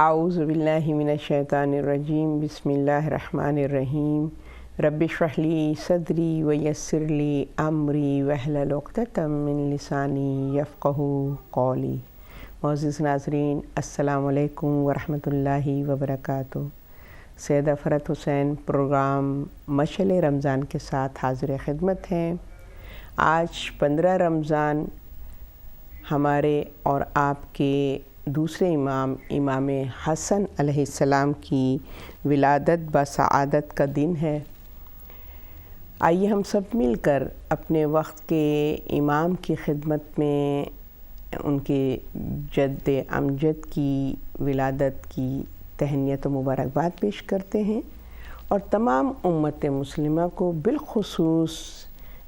اعوذ باللہ من الشیطان الرجیم بسم اللہ الرحمن الرحیم رب اشرح لی صدری ویسر لی امری واحلل عقدۃ من لسانی یفقہوا قولی۔ معزز ناظرین، السلام علیکم ورحمۃ اللہ وبرکاتہ۔ سیدہ فرحت حسین پروگرام مشعل رمضان کے ساتھ حاضر خدمت ہیں۔ آج 15 رمضان ہمارے اور آپ کے دوسرے امام حسن علیہ السلام کی ولادت بسعادت کا دن ہے۔ آئیے ہم سب مل کر اپنے وقت کے امام کی خدمت میں ان کے جد امجد کی ولادت کی تہنیت و مبارکباد پیش کرتے ہیں، اور تمام امت مسلمہ کو بالخصوص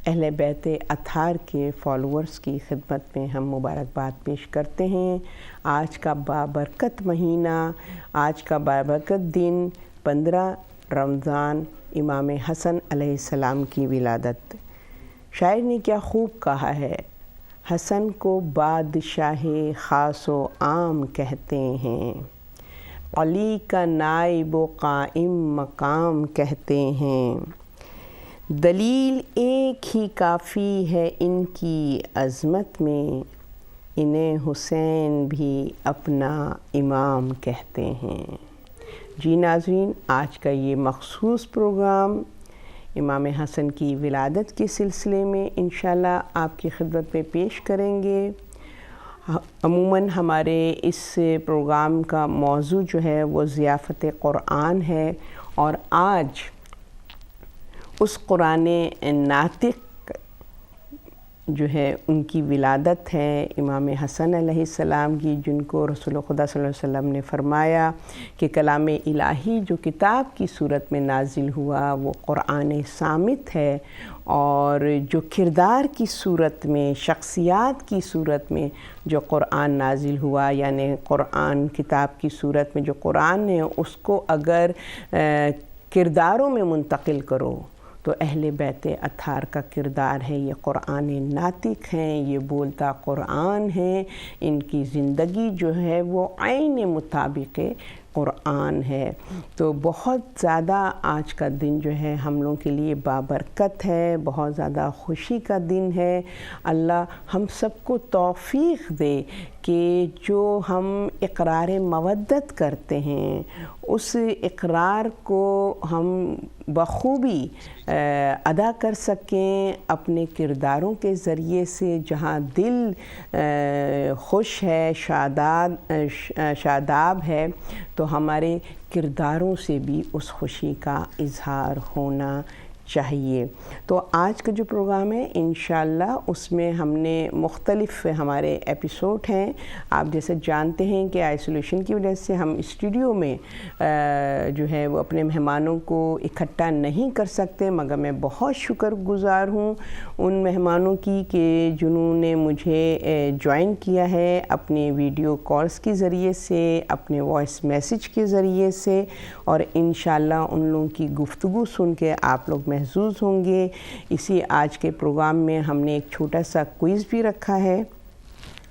اہل بیت اطہار کے فالورز کی خدمت میں ہم مبارکباد پیش کرتے ہیں۔ آج کا بابرکت مہینہ، آج کا بابرکت دن 15 رمضان، امام حسن علیہ السلام کی ولادت۔ شاعر نے کیا خوب کہا ہے، حسن کو بادشاہ خاص و عام کہتے ہیں، علی کا نائب و قائم مقام کہتے ہیں، دلیل ایک ہی کافی ہے ان کی عظمت میں، انہیں حسین بھی اپنا امام کہتے ہیں۔ جی ناظرین، آج کا یہ مخصوص پروگرام امام حسن کی ولادت کے سلسلے میں انشاءاللہ آپ کی خدمت میں پیش کریں گے۔ عموماً ہمارے اس پروگرام کا موضوع جو ہے وہ ضیافت قرآن ہے، اور آج اس قرآن ناطق جو ہے ان کی ولادت ہے، امام حسن علیہ السلام کی، جن کو رسول خدا صلی اللہ علیہ وسلم نے فرمایا کہ کلام الہی جو کتاب کی صورت میں نازل ہوا وہ قرآن صامت ہے، اور جو کردار کی صورت میں، شخصیات کی صورت میں جو قرآن نازل ہوا، یعنی قرآن کتاب کی صورت میں جو قرآن ہے اس کو اگر کرداروں میں منتقل کرو تو اہل بیت اطہار کا کردار ہے، یہ قرآن ناطق ہیں، یہ بولتا قرآن ہے، ان کی زندگی جو ہے وہ عین مطابق قرآن ہے۔ تو بہت زیادہ آج کا دن جو ہے ہم لوگوں کے لیے بابرکت ہے، بہت زیادہ خوشی کا دن ہے۔ اللہ ہم سب کو توفیق دے کہ جو ہم اقرار مودت کرتے ہیں اس اقرار کو ہم بخوبی ادا کر سکیں اپنے کرداروں کے ذریعے سے، جہاں دل خوش ہے، شاداب ہے، تو ہمارے کرداروں سے بھی اس خوشی کا اظہار ہونا چاہیے۔ تو آج کا جو پروگرام ہے انشاءاللہ اس میں ہم نے مختلف ہمارے ایپیسوڈ ہیں۔ آپ جیسے جانتے ہیں کہ آئسولیشن کی وجہ سے ہم اسٹوڈیو میں جو ہے وہ اپنے مہمانوں کو اکٹھا نہیں کر سکتے، مگر میں بہت شکر گزار ہوں ان مہمانوں کی کہ جنہوں نے مجھے جوائن کیا ہے اپنے ویڈیو کالز کے ذریعے سے، اپنے وائس میسیج کے ذریعے سے، اور انشاءاللہ ان لوگوں کی گفتگو سن کے آپ لوگ محظوظ ہوں گے۔ اسی آج کے پروگرام میں ہم نے ایک چھوٹا سا کوئز بھی رکھا ہے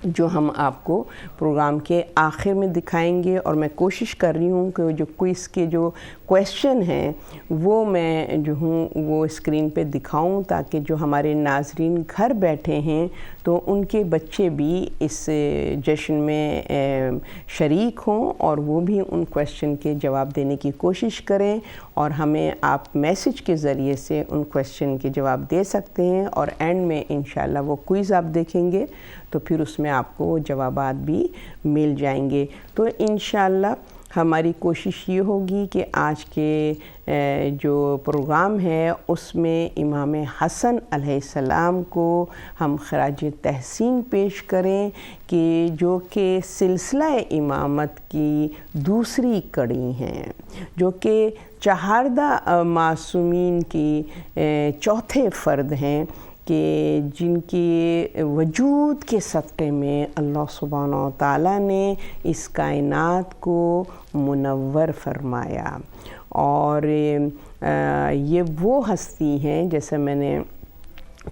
جو ہم آپ کو پروگرام کے آخر میں دکھائیں گے، اور میں کوشش کر رہی ہوں کہ جو کوئز کے جو کویسچن ہیں وہ میں جو ہوں وہ اسکرین پہ دکھاؤں، تاکہ جو ہمارے ناظرین گھر بیٹھے ہیں تو ان کے بچے بھی اس جشن میں شریک ہوں، اور وہ بھی ان کویسچن کے جواب دینے کی کوشش کریں، اور ہمیں آپ میسیج کے ذریعے سے ان کویسچن کے جواب دے سکتے ہیں، اور اینڈ میں انشاءاللہ وہ کوئز آپ دیکھیں گے تو پھر اس میں آپ کو جوابات بھی مل جائیں گے۔ تو انشاءاللہ ہماری کوشش یہ ہوگی کہ آج کے جو پروگرام ہے اس میں امام حسن علیہ السلام کو ہم خراج تحسین پیش کریں، کہ جو کہ سلسلہ امامت کی دوسری کڑی ہیں، جو کہ چہاردہ معصومین کی چوتھے فرد ہیں، کہ جن کی وجود کے صدقے میں اللہ سبحانہ و تعالیٰ نے اس کائنات کو منور فرمایا، اور یہ وہ ہستی ہیں، جیسے میں نے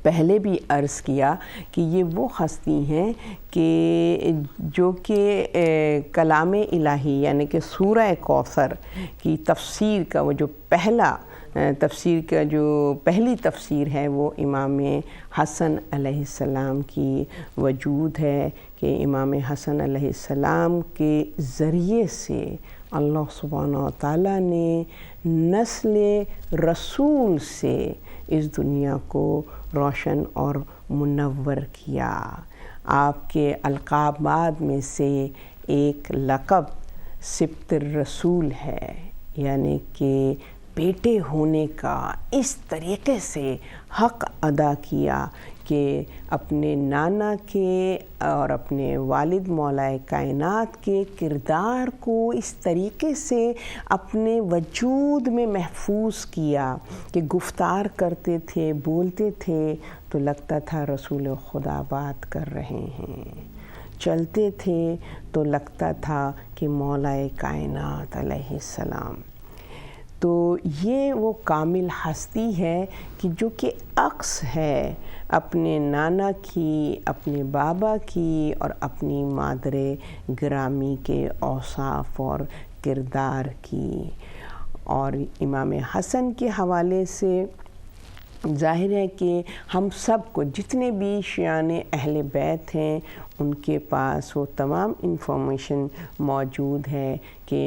پہلے بھی عرض کیا کہ یہ وہ ہستی ہیں کہ جو کہ کلام الہی یعنی کہ سورہ کوثر کی تفسیر کا وہ جو تفسیر کا جو پہلی تفسیر ہے وہ امام حسن علیہ السلام کی وجود ہے کہ امام حسن علیہ السلام کے ذریعے سے اللہ سبحانہ و تعالیٰ نے نسل رسول سے اس دنیا کو روشن اور منور کیا۔ آپ کے القابات میں سے ایک لقب سبط الرسول ہے، یعنی کہ بیٹے ہونے کا اس طریقے سے حق ادا کیا کہ اپنے نانا کے اور اپنے والد مولا کائنات کے کردار کو اس طریقے سے اپنے وجود میں محفوظ کیا کہ گفتار کرتے تھے، بولتے تھے تو لگتا تھا رسول خدا بات کر رہے ہیں، چلتے تھے تو لگتا تھا کہ مولا کائنات علیہ السلام۔ تو یہ وہ کامل ہستی ہے کہ جو کہ عکس ہے اپنے نانا کی، اپنے بابا کی اور اپنی مادر گرامی کے اوصاف اور کردار کی۔ اور امام حسن کے حوالے سے ظاہر ہے کہ ہم سب کو جتنے بھی شیعان اہل بیت ہیں ان کے پاس وہ تمام انفارمیشن موجود ہے کہ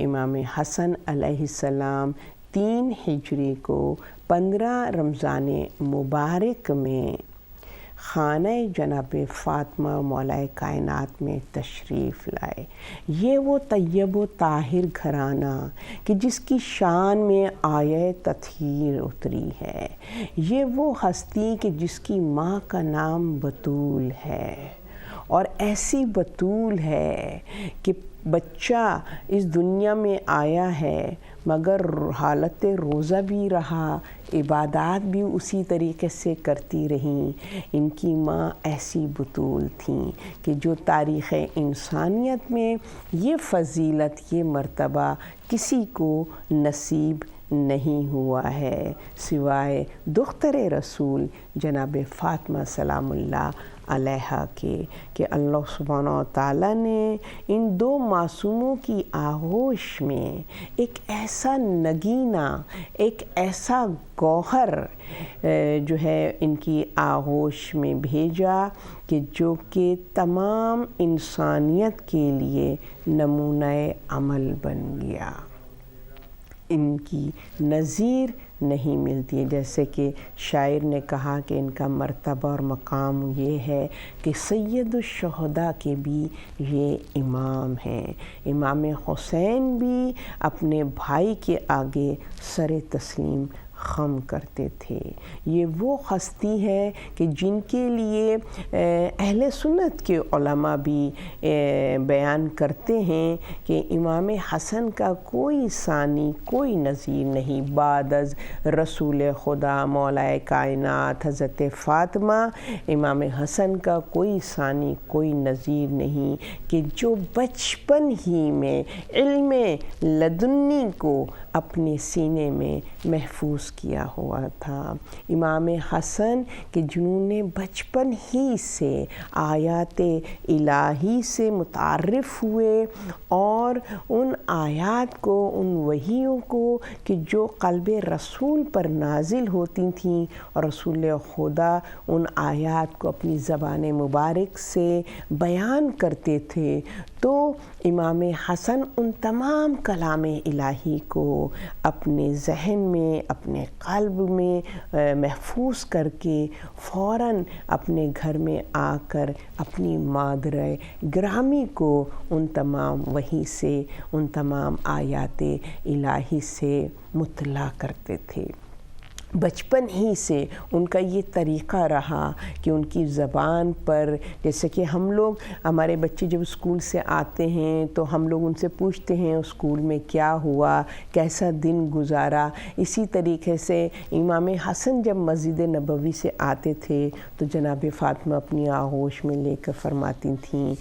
امام حسن علیہ السلام 3 ہجری کو 15 رمضان مبارک میں خانہ جناب فاطمہ مولا کائنات میں تشریف لائے۔ یہ وہ طیب و طاہر گھرانہ کہ جس کی شان میں آیہ تطہیر اتری ہے، یہ وہ ہستی کہ جس کی ماں کا نام بتول ہے، اور ایسی بتول ہے کہ بچہ اس دنیا میں آیا ہے مگر حالت روزہ بھی رہا، عبادات بھی اسی طریقے سے کرتی رہیں۔ ان کی ماں ایسی بتول تھیں کہ جو تاریخ انسانیت میں یہ فضیلت، یہ مرتبہ کسی کو نصیب نہیں ہوا ہے سوائے دختر رسول جناب فاطمہ سلام اللہ علیہا کے، کہ اللہ سبحانہ و تعالیٰ نے ان 2 معصوموں کی آغوش میں ایک ایسا نگینہ، ایک ایسا گوہر جو ہے ان کی آغوش میں بھیجا کہ جو کہ تمام انسانیت کے لیے نمونہ عمل بن گیا۔ ان کی نظیر نہیں ملتی ہے، جیسے کہ شاعر نے کہا کہ ان کا مرتبہ اور مقام یہ ہے کہ سید الشہداء کے بھی یہ امام ہیں۔ امام حسین بھی اپنے بھائی کے آگے سر تسلیم خم کرتے تھے۔ یہ وہ ہستی ہے کہ جن کے لیے اہل سنت کے علماء بھی بیان کرتے ہیں کہ امام حسن کا کوئی ثانی، کوئی نظیر نہیں بعد از رسول خدا مولا کائنات حضرت فاطمہ۔ امام حسن کا کوئی ثانی، کوئی نظیر نہیں کہ جو بچپن ہی میں علم لدنی کو اپنے سینے میں محفوظ کیا ہوا تھا۔ امام حسن کہ جنہوں نے بچپن ہی سے آیات الہی سے متعارف ہوئے اور ان آیات کو، ان وحیوں کو کہ جو قلب رسول پر نازل ہوتی تھیں، اور رسول خدا ان آیات کو اپنی زبان مبارک سے بیان کرتے تھے، تو امام حسن ان تمام کلام الہی کو اپنے ذہن میں، اپنے قلب میں محفوظ کر کے فوراً اپنے گھر میں آ کر اپنی مادر گرامی کو ان تمام وحی سے، ان تمام آیات الہی سے مطلع کرتے تھے۔ بچپن ہی سے ان کا یہ طریقہ رہا کہ ان کی زبان پر، جیسے کہ ہم لوگ، ہمارے بچے جب اسکول سے آتے ہیں تو ہم لوگ ان سے پوچھتے ہیں اسکول میں کیا ہوا، کیسا دن گزارا، اسی طریقے سے امام حسن جب مسجد نبوی سے آتے تھے تو جناب فاطمہ اپنی آغوش میں لے کر فرماتی تھیں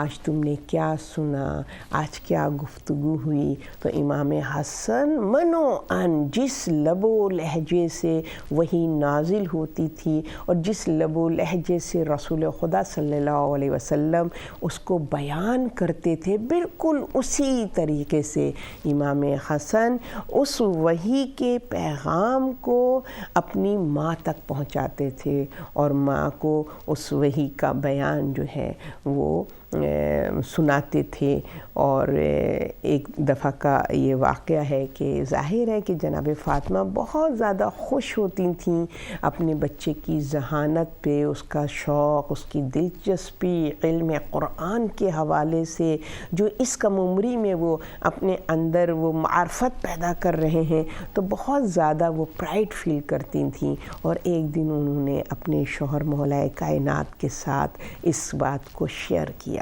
آج تم نے کیا سنا، آج کیا گفتگو ہوئی، تو امام حسن منو ان جس لب و لہجے سے وہی نازل ہوتی تھی اور جس لب و لہجے سے رسول خدا صلی اللہ علیہ وسلم اس کو بیان کرتے تھے، بالکل اسی طریقے سے امام حسن اس وحی کے پیغام کو اپنی ماں تک پہنچاتے تھے اور ماں کو اس وحی کا بیان جو ہے وہ سناتے تھے۔ اور ایک دفعہ کا یہ واقعہ ہے کہ ظاہر ہے کہ جناب فاطمہ بہت زیادہ خوش ہوتی تھیں اپنے بچے کی ذہانت پہ، اس کا شوق، اس کی دلچسپی علم قرآن کے حوالے سے، جو اس کم عمری میں وہ اپنے اندر وہ معرفت پیدا کر رہے ہیں، تو بہت زیادہ وہ پرائڈ فیل کرتی تھیں۔ اور ایک دن انہوں نے اپنے شوہر مولا کائنات کے ساتھ اس بات کو شیئر کیا۔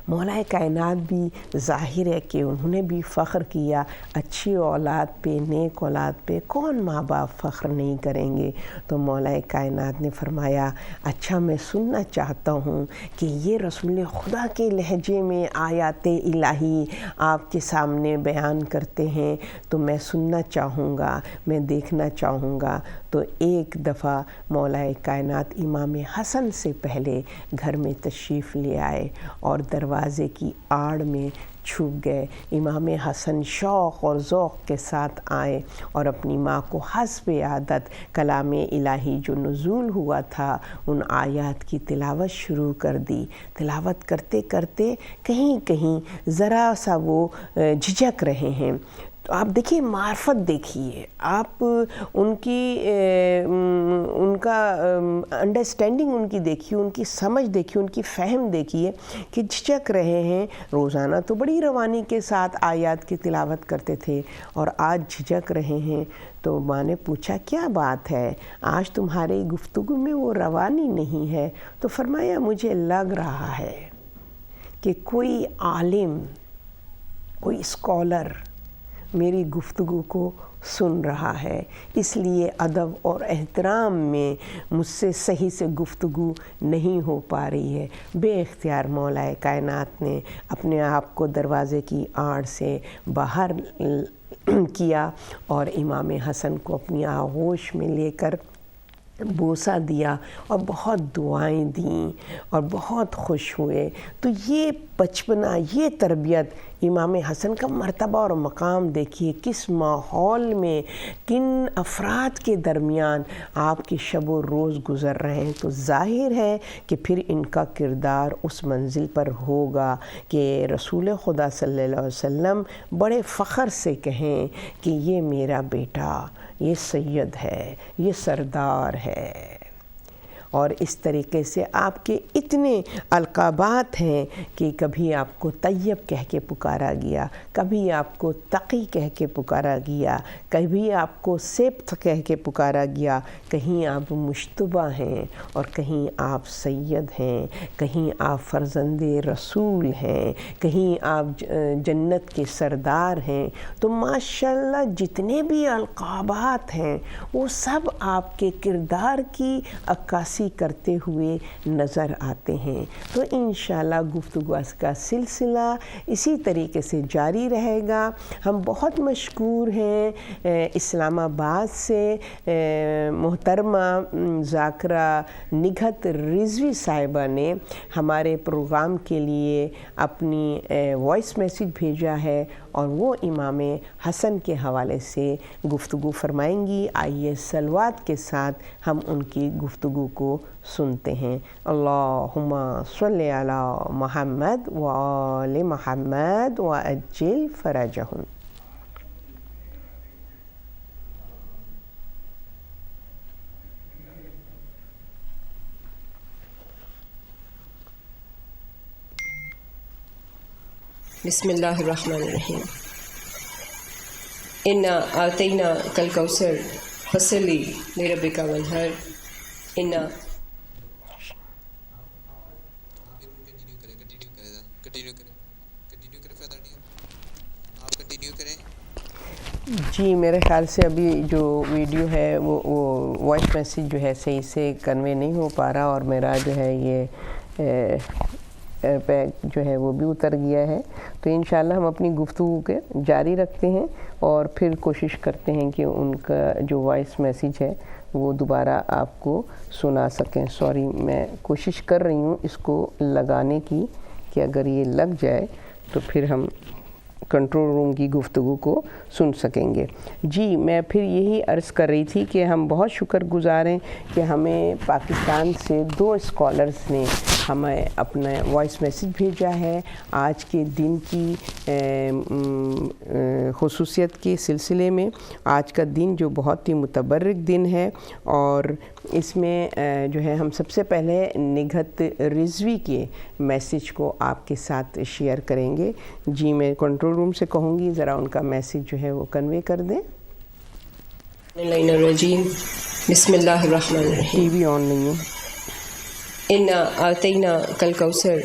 مولا کائنات بھی ظاہر ہے کہ انہوں نے بھی فخر کیا، اچھی اولاد پہ، نیک اولاد پہ کون ماں باپ فخر نہیں کریں گے؟ تو مولا کائنات نے فرمایا، اچھا میں سننا چاہتا ہوں کہ یہ رسول خدا کے لہجے میں آیات الہی آپ کے سامنے بیان کرتے ہیں، تو میں سننا چاہوں گا، میں دیکھنا چاہوں گا۔ تو ایک دفعہ مولا کائنات امام حسن سے پہلے گھر میں تشریف لے آئے اور دروازے کی آڑ میں چھپ گئے۔ امام حسن شوق اور ذوق کے ساتھ آئے اور اپنی ماں کو حسب عادت کلام الہی جو نزول ہوا تھا ان آیات کی تلاوت شروع کر دی۔ تلاوت کرتے کرتے کہیں کہیں ذرا سا وہ جھجک رہے ہیں۔ تو آپ دیکھیے، معرفت دیکھیے، آپ ان کا انڈرسٹینڈنگ ان کی دیکھیے، ان کی سمجھ دیکھیے، ان کی فہم دیکھیے کہ جھجک رہے ہیں۔ روزانہ تو بڑی روانی کے ساتھ آیات کی تلاوت کرتے تھے اور آج جھجک رہے ہیں۔ تو ماں نے پوچھا، کیا بات ہے، آج تمہاری گفتگو میں وہ روانی نہیں ہے؟ تو فرمایا، مجھے لگ رہا ہے کہ کوئی عالم، کوئی اسکالر میری گفتگو کو سن رہا ہے، اس لیے ادب اور احترام میں مجھ سے صحیح سے گفتگو نہیں ہو پا رہی ہے۔ بے اختیار مولا کائنات نے اپنے آپ کو دروازے کی آڑ سے باہر کیا اور امام حسن کو اپنی آغوش میں لے کر بوسہ دیا اور بہت دعائیں دیں اور بہت خوش ہوئے۔ تو یہ بچپنا، یہ تربیت، امام حسن کا مرتبہ اور مقام دیکھیے، کس ماحول میں، کن افراد کے درمیان آپ کی شب و روز گزر رہے ہیں۔ تو ظاہر ہے کہ پھر ان کا کردار اس منزل پر ہوگا کہ رسول خدا صلی اللہ علیہ وسلم بڑے فخر سے کہیں کہ یہ میرا بیٹا، یہ سید ہے، یہ سردار ہے۔ اور اس طریقے سے آپ کے اتنے القابات ہیں کہ کبھی آپ کو طیب کہہ کے پکارا گیا، کبھی آپ کو تقی کہہ کے پکارا گیا، کبھی آپ کو سبت کہہ کے پکارا گیا، کہیں آپ مشتبہ ہیں اور کہیں آپ سید ہیں، کہیں آپ فرزند رسول ہیں، کہیں آپ جنت کے سردار ہیں۔ تو ماشاءاللہ جتنے بھی القابات ہیں وہ سب آپ کے کردار کی عکاسی کرتے ہوئے نظر آتے ہیں۔ تو انشاءاللہ گفتگو کا سلسلہ اسی طریقے سے جاری رہے گا۔ ہم بہت مشکور ہیں اسلام آباد سے محترمہ ذاکرہ نگہت رضوی صاحبہ نے ہمارے پروگرام کے لیے اپنی وائس میسیج بھیجا ہے اور وہ امام حسن کے حوالے سے گفتگو فرمائیں گی۔ آئیے صلوات کے ساتھ ہم ان کی گفتگو کو سنتے ہیں۔ اللہم صلی علی محمد و آل محمد و عجل فرجہم۔ بسم اللہ الرحمن الرحیم۔ انا آتینا کل کوثر فصلی لربک وانحر۔ انا جی، میرے خیال سے ابھی جو ویڈیو ہے وہ وائس میسیج جو ہے صحیح سے کنوے نہیں ہو پا رہا، اور میرا جو ہے یہ پیک جو ہے وہ بھی اتر گیا ہے. تو انشاءاللہ ہم اپنی گفتگو کے جاری رکھتے ہیں اور پھر کوشش کرتے ہیں کہ ان کا جو وائس میسیج ہے وہ دوبارہ آپ کو سنا سکیں. سوری، میں کوشش کر رہی ہوں اس کو لگانے کی کہ اگر یہ لگ جائے تو پھر ہم کنٹرول روم کی گفتگو کو سن سکیں گے. جی، میں پھر یہی عرض کر رہی تھی کہ ہم بہت شکر گزار ہیں کہ ہمیں پاکستان سے 2 اسکالرز نے ہمیں اپنا وائس میسیج بھیجا ہے آج کے دن کی خصوصیت کے سلسلے میں. آج کا دن جو بہت ہی متبرک دن ہے اور اس میں جو ہے ہم سب سے پہلے نگہت رضوی کے میسیج کو آپ کے ساتھ شیئر کریں گے. جی، میں کنٹرول روم سے کہوں گی ذرا ان کا میسیج جو ہے وہ کنوے کر دیں. بسم اللہ الرحمن الرحیم. ٹی وی آن نہیں ہے. انا آتینا کالکوثر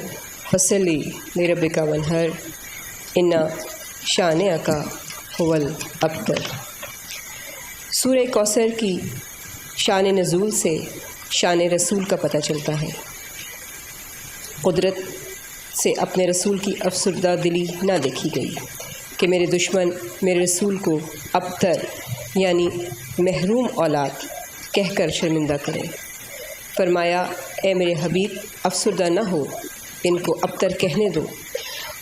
فصلی لربک وانحر انا شانئک هو الابتر. سورہ کوثر کی شان نزول سے شان رسول کا پتہ چلتا ہے. قدرت سے اپنے رسول کی افسردہ دلی نہ دیکھی گئی کہ میرے دشمن میرے رسول کو ابتر یعنی محروم اولاد کہہ کر شرمندہ کریں. فرمایا، اے میرے حبیب، افسردہ نہ ہو، ان کو ابتر کہنے دو،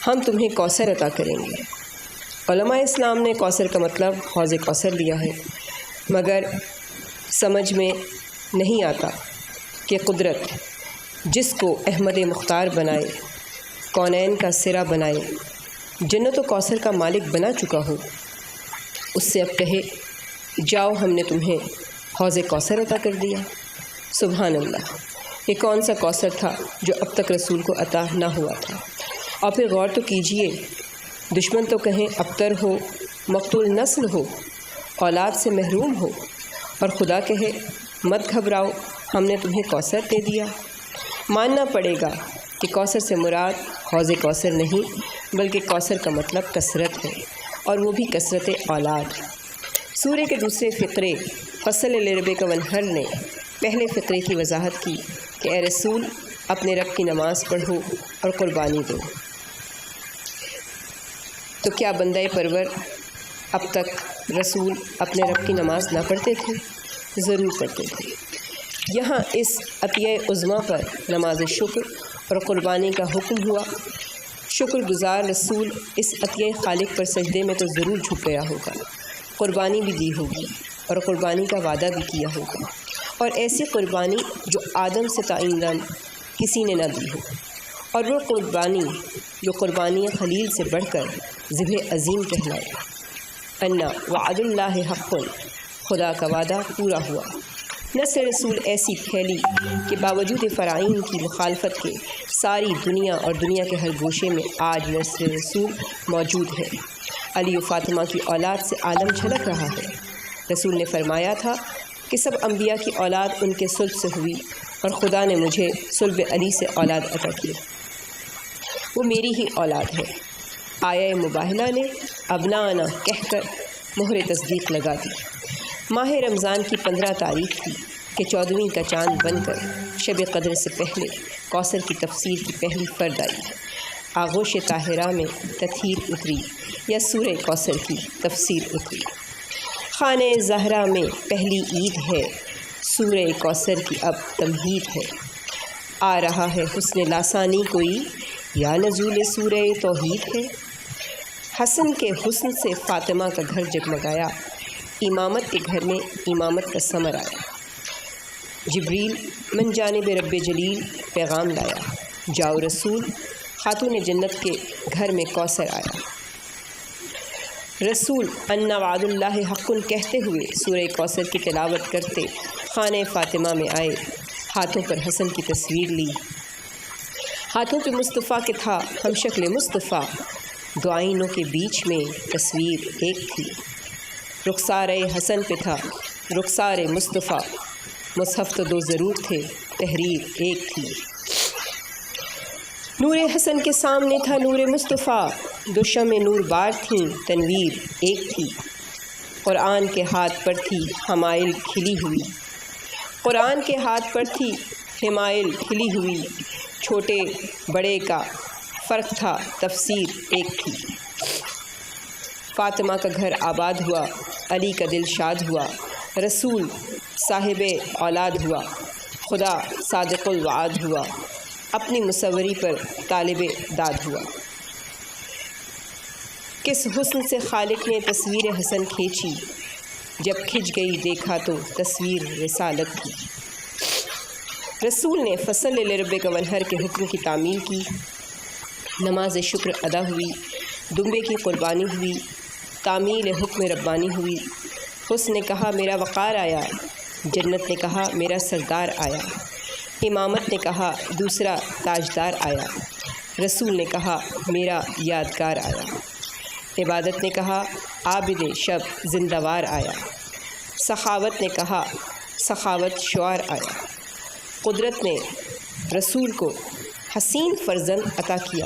ہم تمہیں کوثر عطا کریں گے. علماء اسلام نے کوثر کا مطلب حوض کوثر لیا ہے، مگر سمجھ میں نہیں آتا کہ قدرت جس کو احمد مختار بنائے، کونین کا سرا بنائے، جنت و کوثر کا مالک بنا چکا ہو، اس سے اب کہے جاؤ ہم نے تمہیں حوض کوثر عطا کر دیا. سبحان اللہ، یہ کون سا کوثر تھا جو اب تک رسول کو عطا نہ ہوا تھا. اور پھر غور تو کیجئے، دشمن تو کہیں ابتر ہو، مقتول نسل ہو، اولاد سے محروم ہو، اور خدا کہے مت گھبراؤ، ہم نے تمہیں کوثر دے دیا. ماننا پڑے گا کہ کوثر سے مراد حوض کوثر نہیں بلکہ کوثر کا مطلب کثرت ہے، اور وہ بھی کثرت اولاد. سورہ کے دوسرے فقرے فصل لربک وانحر نے پہلے فقرے کی وضاحت کی کہ اے رسول، اپنے رب کی نماز پڑھو اور قربانی دو. تو کیا بندہ پرور اب تک رسول اپنے رب کی نماز نہ پڑھتے تھے؟ ضرور پڑھتے تھے. یہاں اس عطیہ عظمیٰ پر نماز شکر اور قربانی کا حکم ہوا. شکر گزار رسول اس عطیہ خالق پر سجدے میں تو ضرور جھک گیا ہوگا، قربانی بھی دی ہوگی اور قربانی کا وعدہ بھی کیا ہوگا، اور ایسی قربانی جو آدم سے تعییناً کسی نے نہ دی ہو، اور وہ قربانی جو قربانی خلیل سے بڑھ کر ذبح عظیم کہلائے. انا وعد اللہ حق، خدا کا وعدہ پورا ہوا. نسل رسول ایسی پھیلی کہ باوجود فرائین کی مخالفت کے ساری دنیا اور دنیا کے ہر گوشے میں آج نسل رسول موجود ہے. علی و فاطمہ کی اولاد سے عالم جھلک رہا ہے. رسول نے فرمایا تھا کہ سب انبیاء کی اولاد ان کے صلب سے ہوئی، اور خدا نے مجھے صلب علی سے اولاد عطا کی، وہ میری ہی اولاد ہے. آیہ مباہلہ نے ابنانا کہہ کر مہر تصدیق لگا دی. ماہ رمضان کی 15 تاریخ تھی کہ 14ویں کا چاند بن کر شب قدر سے پہلے کوثر کی تفسیر کی پہلی فرد آئی. آغوش طاہرہ میں تطہیر اتری یا سورہ کوثر کی تفسیر اتری. خانہ زہرا میں پہلی عید ہے، سورہ کوثر کی اب تمہید ہے. آ رہا ہے حسن لاسانی کوئی یا نزول سورہ توحید ہے. حسن کے حسن سے فاطمہ کا گھر جگمگایا، امامت کے گھر میں امامت کا ثمر آیا. جبریل من جانب رب جلیل پیغام لایا، جاؤ رسول، خاتون جنت کے گھر میں کوثر آیا. رسول انا وعد اللہ حق کہتے ہوئے سورہ کوثر کی تلاوت کرتے خانہ فاطمہ میں آئے. ہاتھوں پر حسن کی تصویر لی، ہاتھوں پہ مصطفیٰ کے تھا ہم شکل مصطفیٰ. دو آئینوں کے بیچ میں تصویر ایک تھی، رخسار حسن پہ تھا رخسار مصطفیٰ. مصحف تو 2 ضرور تھے، تحریر ایک تھی. نور حسن کے سامنے تھا نور مصطفیٰ، 2 شمع نور بار تھیں، تنویر ایک تھی. قرآن کے ہاتھ پر تھی حمائل کھلی ہوئی، قرآن کے ہاتھ پر تھی حمائل کھلی ہوئی. چھوٹے بڑے کا فرق تھا، تفسیر ایک تھی۔ فاطمہ کا گھر آباد ہوا، علی کا دل شاد ہوا، رسول صاحب اولاد ہوا، خدا صادق الوعد ہوا، اپنی مصوری پر طالب داد ہوا۔ کس حسن سے خالق نے تصویر حسن کھینچی، جب کھنچ گئی دیکھا تو تصویر رسالت کی۔ رسول نے فصل لرب گونہر کے حکم کی تعمیل کی، نماز شکر ادا ہوئی، دمبے کی قربانی ہوئی، تعمیل حکم ربانی ہوئی۔ حسن نے کہا میرا وقار آیا، جنت نے کہا میرا سردار آیا، امامت نے کہا دوسرا تاجدار آیا، رسول نے کہا میرا یادگار آیا، عبادت نے کہا عابد شب زندہ وار آیا، سخاوت نے کہا سخاوت شعار آیا، قدرت نے رسول کو حسین فرزند عطا کیا،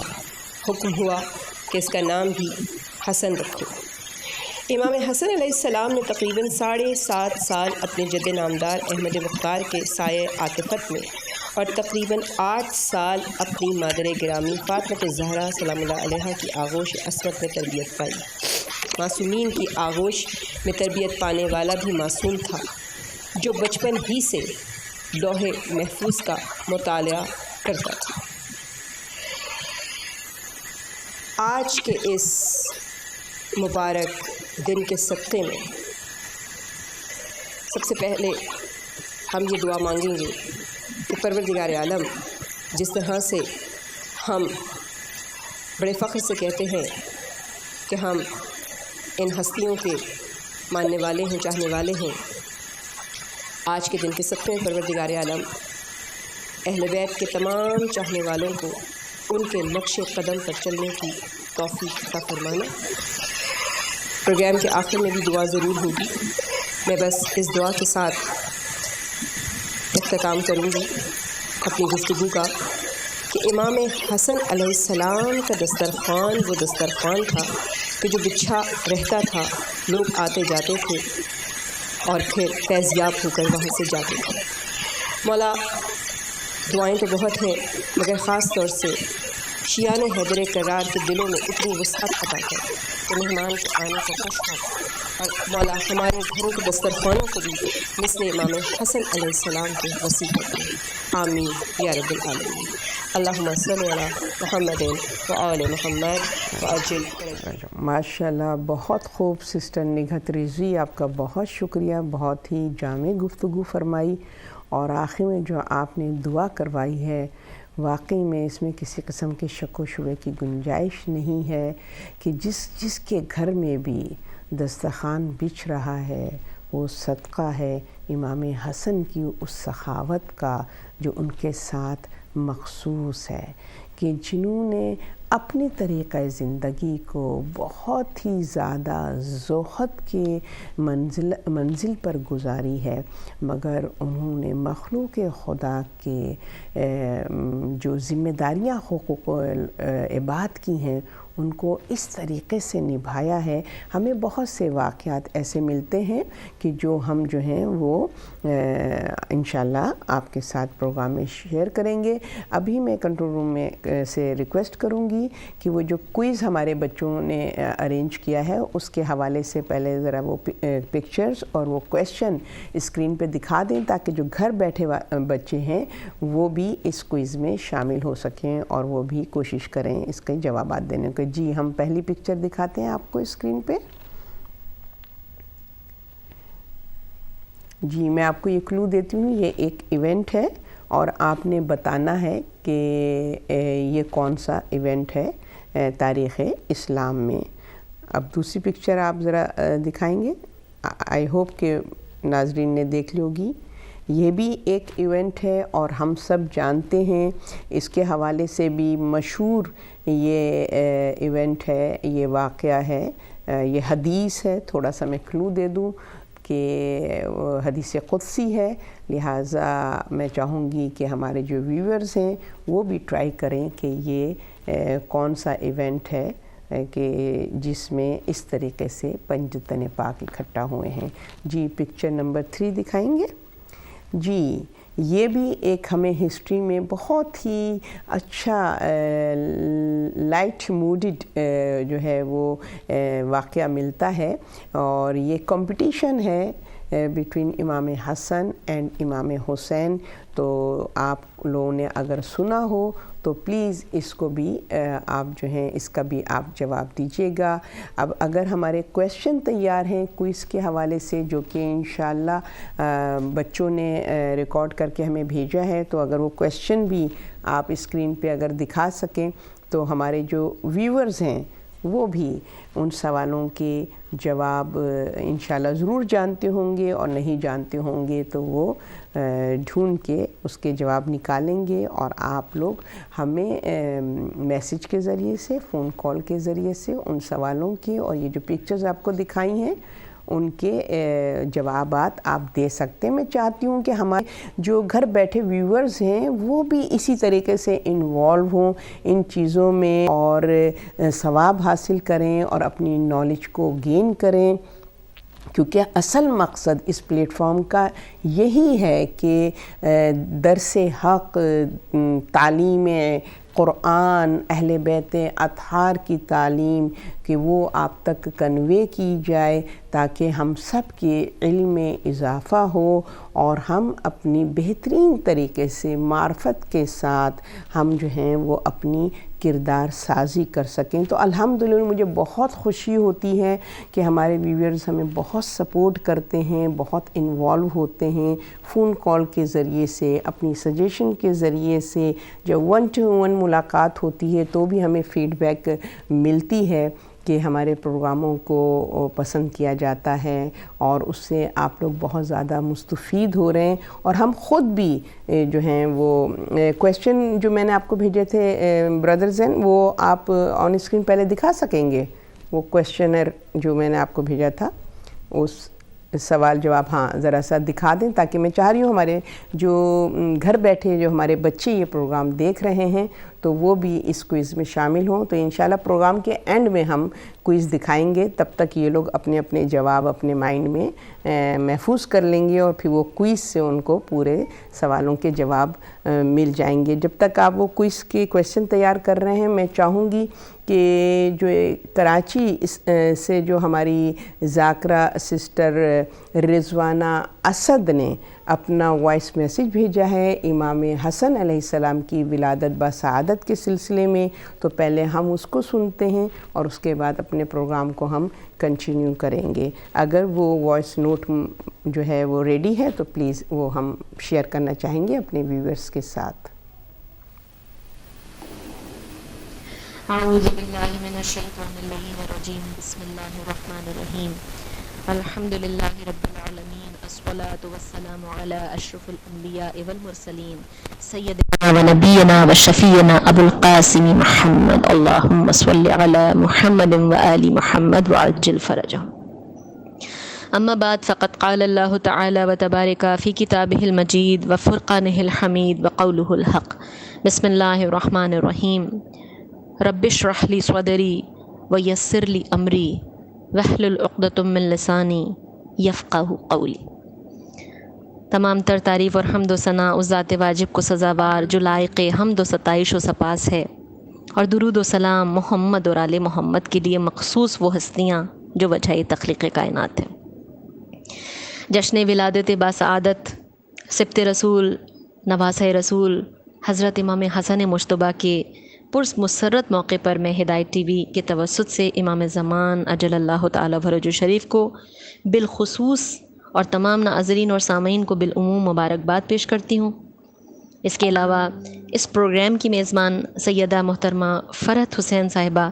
حکم ہوا کہ اس کا نام بھی حسن رکھو۔ امام حسن علیہ السلام نے تقریباً 7.5 سال اپنے جد نامدار احمد مختار کے سایہ عاطفت میں اور تقریباً 8 سال اپنی مادر گرامی فاطمہ زہرا سلام اللہ علیہا کی آغوش عصمت میں تربیت پائی۔ معصومین کی آغوش میں تربیت پانے والا بھی معصوم تھا، جو بچپن ہی سے لوح محفوظ کا مطالعہ کرتا تھا۔ آج کے اس مبارک دن کے صدقے میں سب سے پہلے ہم یہ دعا مانگیں گے کہ پروردگار عالم، جس طرح سے ہم بڑے فخر سے کہتے ہیں کہ ہم ان ہستیوں کے ماننے والے ہیں، چاہنے والے ہیں، آج کے دن کے صدقے میں پروردگار عالم اہل بیت کے تمام چاہنے والوں کو ان کے نقش قدم پر چلنے کی توفیق عطا فرمانا۔ پروگرام کے آخر میں بھی دعا ضرور ہوگی، میں بس اس دعا کے ساتھ اختتام کروں گی اپنی گفتگو کا کہ امام حسن علیہ السلام کا دسترخوان وہ دسترخوان تھا کہ جو بچھا رہتا تھا، لوگ آتے جاتے تھے اور پھر فیضیاب ہو کر وہاں سے جاتے تھے۔ مولا دعائیں تو بہت ہیں، مگر خاص طور سے شیعان حیدر کرار کے دلوں میں اتنی وسعت عطا کر کہ مہمان کے آنے کا خوش ہو، اور مولا ہمارے گھروں کے دسترخوانوں کو بھی مثل امام حسن علیہ السلام کے وسیع کرتے ہیں۔ آمین یا رب العالمین۔ اللہم صلی علی محمد و آل محمد وعجل۔ ماشاء اللہ، بہت خوب سسٹر نگہت رضوی، آپ کا بہت شکریہ، بہت ہی جامع گفتگو فرمائی، اور آخر میں جو آپ نے دعا کروائی ہے واقعی میں اس میں کسی قسم کے شک و شبے کی گنجائش نہیں ہے کہ جس کے گھر میں بھی دسترخوان بچھ رہا ہے وہ صدقہ ہے امام حسن کی اس سخاوت کا جو ان کے ساتھ مخصوص ہے، کہ جنہوں نے اپنی طریقہ زندگی کو بہت ہی زیادہ زہد کے منزل پر گزاری ہے، مگر انہوں نے مخلوق خدا کے جو ذمہ داریاں حقوق عباد کی ہیں ان کو اس طریقے سے نبھایا ہے۔ ہمیں بہت سے واقعات ایسے ملتے ہیں کہ جو ہم جو ہیں وہ انشاءاللہ آپ کے ساتھ پروگرام میں شیئر کریں گے۔ ابھی میں کنٹرول روم میں سے ریکویسٹ کروں گی کہ وہ جو کوئز ہمارے بچوں نے ارینج کیا ہے اس کے حوالے سے پہلے ذرا وہ پکچرز اور وہ کویسچن اسکرین پہ دکھا دیں تاکہ جو گھر بیٹھے بچے ہیں وہ بھی اس کوئز میں شامل ہو سکیں اور وہ بھی کوشش کریں اس کے جوابات دینے کے۔ جی ہم پہلی پکچر دکھاتے ہیں آپ کو اسکرین پہ۔ جی میں آپ کو یہ کلو دیتی ہوں، یہ ایک ایونٹ ہے اور آپ نے بتانا ہے کہ یہ کون سا ایونٹ ہے تاریخ اسلام میں۔ اب دوسری پکچر آپ ذرا دکھائیں گے، آئی ہوپ کہ ناظرین نے دیکھ لی ہوگی۔ یہ بھی ایک ایونٹ ہے اور ہم سب جانتے ہیں، اس کے حوالے سے بھی مشہور یہ ایونٹ ہے، یہ واقعہ ہے، یہ حدیث ہے۔ تھوڑا سا میں کلو دے دوں کہ حدیث قدسی ہے، لہٰذا میں چاہوں گی کہ ہمارے جو ویورز ہیں وہ بھی ٹرائی کریں کہ یہ کون سا ایونٹ ہے کہ جس میں اس طریقے سے پنجتن پاک اکٹھا ہوئے ہیں۔ جی پکچر نمبر 3 دکھائیں گے۔ جی یہ بھی ایک ہمیں ہسٹری میں بہت ہی اچھا لائٹ موڈڈ جو ہے وہ واقعہ ملتا ہے، اور یہ کمپٹیشن ہے بٹوین امام حسن اینڈ امام حسین. تو آپ لوگوں نے اگر سنا ہو تو پلیز اس کو بھی آپ جو ہیں اس کا بھی آپ جواب دیجیے گا. اب اگر ہمارے کویسچن تیار ہیں کوئز کے حوالے سے، جو کہ انشاءاللہ بچوں نے ریکارڈ کر کے ہمیں بھیجا ہے، تو اگر وہ کویسچن بھی آپ اسکرین پہ اگر دکھا سکیں تو ہمارے جو ویورز ہیں وہ بھی ان سوالوں کے جواب انشاءاللہ ضرور جانتے ہوں گے، اور نہیں جانتے ہوں گے تو وہ ڈھونڈ کے اس کے جواب نکالیں گے، اور آپ لوگ ہمیں میسیج کے ذریعے سے، فون کال کے ذریعے سے ان سوالوں کے، اور یہ جو پکچرز آپ کو دکھائی ہیں ان کے جوابات آپ دے سکتے ہیں. میں چاہتی ہوں کہ ہمارے جو گھر بیٹھے ویورز ہیں وہ بھی اسی طریقے سے انوالو ہوں ان چیزوں میں، اور ثواب حاصل کریں اور اپنی نالج کو گین کریں، کیونکہ اصل مقصد اس پلیٹ فارم کا یہی ہے کہ درس حق، تعلیم قرآن، اہل بیت اطہار کی تعلیم کہ وہ آپ تک کنوے کی جائے، تاکہ ہم سب کے علم میں اضافہ ہو اور ہم اپنی بہترین طریقے سے معرفت کے ساتھ ہم جو ہیں وہ اپنی کردار سازی کر سکیں. تو الحمدللہ مجھے بہت خوشی ہوتی ہے کہ ہمارے ویورز ہمیں بہت سپورٹ کرتے ہیں، بہت انوالو ہوتے ہیں فون کال کے ذریعے سے، اپنی سجیشن کے ذریعے سے. جب 1 to 1 ملاقات ہوتی ہے تو بھی ہمیں فیڈ بیک ملتی ہے کہ ہمارے پروگراموں کو پسند کیا جاتا ہے، اور اس سے آپ لوگ بہت زیادہ مستفید ہو رہے ہیں. اور ہم خود بھی جو ہیں وہ کویسچن جو میں نے آپ کو بھیجے تھے بردرز ہیں، وہ آپ آن اسکرین پہلے دکھا سکیں گے؟ وہ کویسچنر جو میں نے آپ کو بھیجا تھا، اس سوال جواب ہاں ذرا سا دکھا دیں، تاکہ میں چاہ رہی ہوں ہمارے جو گھر بیٹھے جو ہمارے بچے یہ پروگرام دیکھ رہے ہیں تو وہ بھی اس کوئز میں شامل ہوں. تو انشاءاللہ پروگرام کے اینڈ میں ہم کوئز دکھائیں گے، تب تک یہ لوگ اپنے اپنے جواب اپنے مائنڈ میں محفوظ کر لیں گے، اور پھر وہ کوئز سے ان کو پورے سوالوں کے جواب مل جائیں گے. جب تک آپ وہ کوئز کے کویسچن تیار کر رہے ہیں، میں چاہوں گی کہ جو کراچی سے جو ہماری ذاکرہ سسٹر رضوانہ اسد نے اپنا وائس میسیج بھیجا ہے امام حسن علیہ السلام کی ولادت بسعادت کے سلسلے میں، تو پہلے ہم اس کو سنتے ہیں اور اس کے بعد اپنے پروگرام کو ہم کنٹینیو کریں گے. اگر وہ وائس نوٹ جو ہے وہ ریڈی ہے تو پلیز وہ ہم شیئر کرنا چاہیں گے اپنے ویورز کے ساتھ. اعوذ باللہ من الشیطان الرجیم، بسم اللہ الرحمن الرحیم. الحمد للہ رب العالمین، الصلاۃ والسلام علی اشرف الانبیاء والمرسلین، سیدنا و نبینا و شفیعنا ابو القاسم محمد، اللہم صل علی محمد و آل محمد وعجل فرجہم. اما بعد، فقد قال اللہ تعالی و تبارک فی کتابہ المجید و فرقانہ الحمید و قولہ الحق. بسم اللہ الرحمن الرحیم. رب اشرح لی صدری ویسر لی امری واحلل عقدۃ من لسانی یفقہوا قولی. تمام تر تعریف اور حمد و ثنا اس ذات واجب کو سزاوار جو لائق حمد و ستائش و سپاس ہے، اور درود و سلام محمد اور آل محمد کے لیے مخصوص وہ ہستیاں جو وجہ تخلیق کائنات ہیں. جشن ولادت باسعادت سبط رسول نواسہ رسول حضرت امام حسن مجتبیٰ کے پرس مسرت موقع پر میں ہدایت ٹی وی کے توسط سے امام زمان اجل اللہ تعالی فرجہ شریف کو بالخصوص اور تمام ناظرین اور سامعین کو بالعموم مبارکباد پیش کرتی ہوں. اس کے علاوہ اس پروگرام کی میزبان سیدہ محترمہ فرحت حسین صاحبہ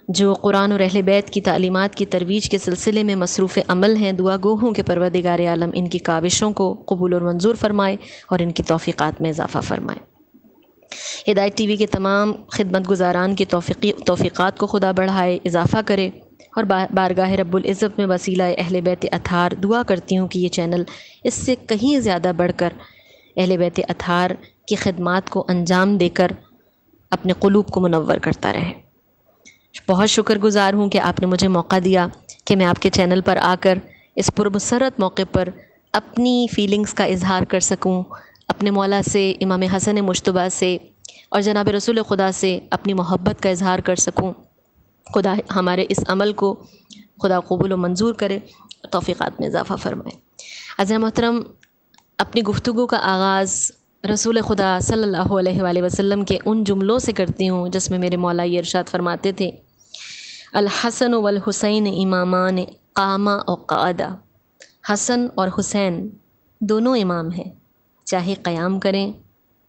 جو قرآن اور اہل بیت کی تعلیمات کی ترویج کے سلسلے میں مصروف عمل ہیں، دعا گو ہوں کہ پروردگار عالم ان کی کاوشوں کو قبول اور منظور فرمائے اور ان کی توفیقات میں اضافہ فرمائے. ہدایت ٹی وی کے تمام خدمت گزاران کی توفیقات کو خدا بڑھائے، اضافہ کرے، اور بارگاہ رب العزت میں وسیلہ اہل بیت اطہار دعا کرتی ہوں کہ یہ چینل اس سے کہیں زیادہ بڑھ کر اہل بیت اطہار کی خدمات کو انجام دے کر اپنے قلوب کو منور کرتا رہے. بہت شکر گزار ہوں کہ آپ نے مجھے موقع دیا کہ میں آپ کے چینل پر آ کر اس پرمسرت موقع پر اپنی فیلنگز کا اظہار کر سکوں، اپنے مولا سے، امام حسن مجتبیٰ سے اور جناب رسول خدا سے اپنی محبت کا اظہار کر سکوں۔ خدا ہمارے اس عمل کو خدا قبول و منظور کرے، توفیقات میں اضافہ فرمائے۔ عزیز محترم، اپنی گفتگو کا آغاز رسول خدا صلی اللہ علیہ وآلہ وسلم کے ان جملوں سے کرتی ہوں جس میں میرے مولا یہ ارشاد فرماتے تھے، الحسن والحسین امامان قاما و قعدا۔ حسن اور حسین دونوں امام ہیں، چاہے قیام کریں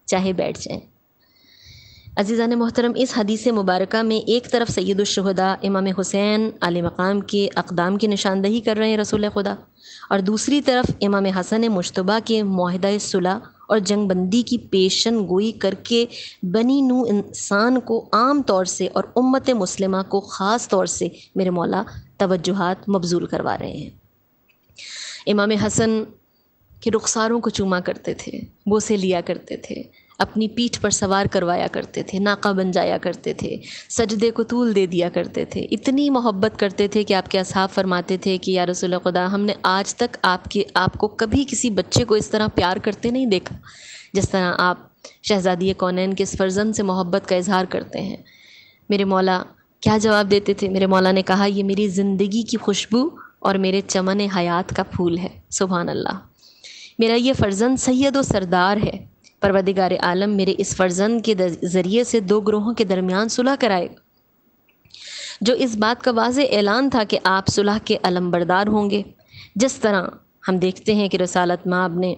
چاہے بیٹھ جائیں۔ عزیزان محترم، اس حدیث مبارکہ میں ایک طرف سید الشہداء امام حسین علیہ مقام کے اقدام کی نشاندہی کر رہے ہیں رسول خدا، اور دوسری طرف امام حسن مجتبیٰ کے معاہدہ صلح اور جنگ بندی کی پیشن گوئی کر کے بنی نوع انسان کو عام طور سے اور امت مسلمہ کو خاص طور سے میرے مولا توجہات مبذول کروا رہے ہیں۔ امام حسن کے رخساروں کو چوما کرتے تھے، بوسے لیا کرتے تھے، اپنی پیٹھ پر سوار کروایا کرتے تھے، ناقہ بن جایا کرتے تھے، سجدے کو طول دے دیا کرتے تھے، اتنی محبت کرتے تھے کہ آپ کے اصحاب فرماتے تھے کہ یا رسول خدا، ہم نے آج تک آپ کو کبھی کسی بچے کو اس طرح پیار کرتے نہیں دیکھا جس طرح آپ شہزادی کونین کے اس فرزند سے محبت کا اظہار کرتے ہیں۔ میرے مولا کیا جواب دیتے تھے؟ میرے مولا نے کہا، یہ میری زندگی کی خوشبو اور میرے چمن حیات کا پھول ہے۔ سبحان اللہ، میرا یہ فرزند سید و سردار ہے، پروردگار عالم میرے اس فرزند کے ذریعے سے دو گروہوں کے درمیان صلح کرائے گا، جو اس بات کا واضح اعلان تھا کہ آپ صلح کے علمبردار ہوں گے۔ جس طرح ہم دیکھتے ہیں کہ رسالت مآب نے